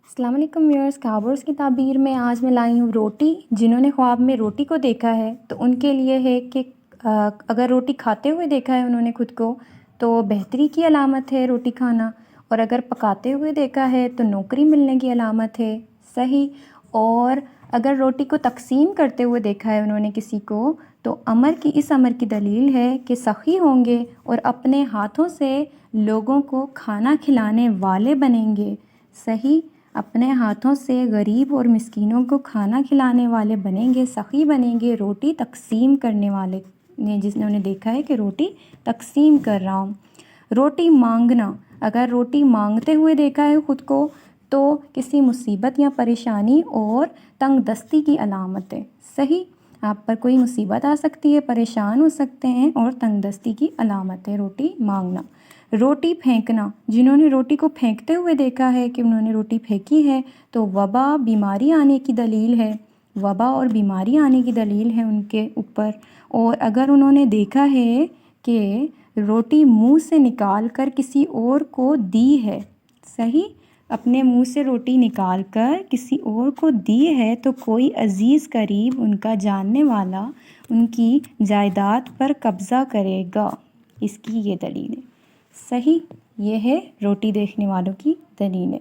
السلام علیکم ویورس، کابورس کی تعبیر میں آج میں لائی ہوں روٹی۔ جنہوں نے خواب میں روٹی کو دیکھا ہے تو ان کے لیے ہے کہ اگر روٹی کھاتے ہوئے دیکھا ہے انہوں نے خود کو تو بہتری کی علامت ہے روٹی کھانا، اور اگر پکاتے ہوئے دیکھا ہے تو نوکری ملنے کی علامت ہے، صحیح۔ اور اگر روٹی کو تقسیم کرتے ہوئے دیکھا ہے انہوں نے کسی کو تو اس امر کی دلیل ہے کہ سخی ہوں گے اور اپنے ہاتھوں سے لوگوں کو کھانا کھلانے والے بنیں گے، صحیح۔ اپنے ہاتھوں سے غریب اور مسکینوں کو کھانا کھلانے والے بنیں گے، سخی بنیں گے، روٹی تقسیم کرنے والے جس نے دیکھا ہے کہ روٹی تقسیم کر رہا ہوں۔ روٹی مانگنا، اگر روٹی مانگتے ہوئے دیکھا ہے خود کو تو کسی مصیبت یا پریشانی اور تنگ دستی کی علامت ہے، صحیح۔ آپ پر کوئی مصیبت آ سکتی ہے، پریشان ہو سکتے ہیں، اور تنگ دستی کی علامت ہے روٹی مانگنا۔ روٹی پھینکنا، جنہوں نے روٹی کو پھینکتے ہوئے دیکھا ہے کہ انہوں نے روٹی پھینکی ہے تو وبا، بیماری آنے کی دلیل ہے، وبا اور بیماری آنے کی دلیل ہے ان کے اوپر۔ اور اگر انہوں نے دیکھا ہے کہ روٹی منہ سے نکال کر کسی اور کو دی ہے، صحیح، اپنے منہ سے روٹی نکال کر کسی اور کو دی ہے تو کوئی عزیز قریب ان کا جاننے والا ان کی جائیداد پر قبضہ کرے گا، اس کی یہ دلیل ہے، صحیح۔ یہ ہے روٹی دیکھنے والوں کی دلیل ہے۔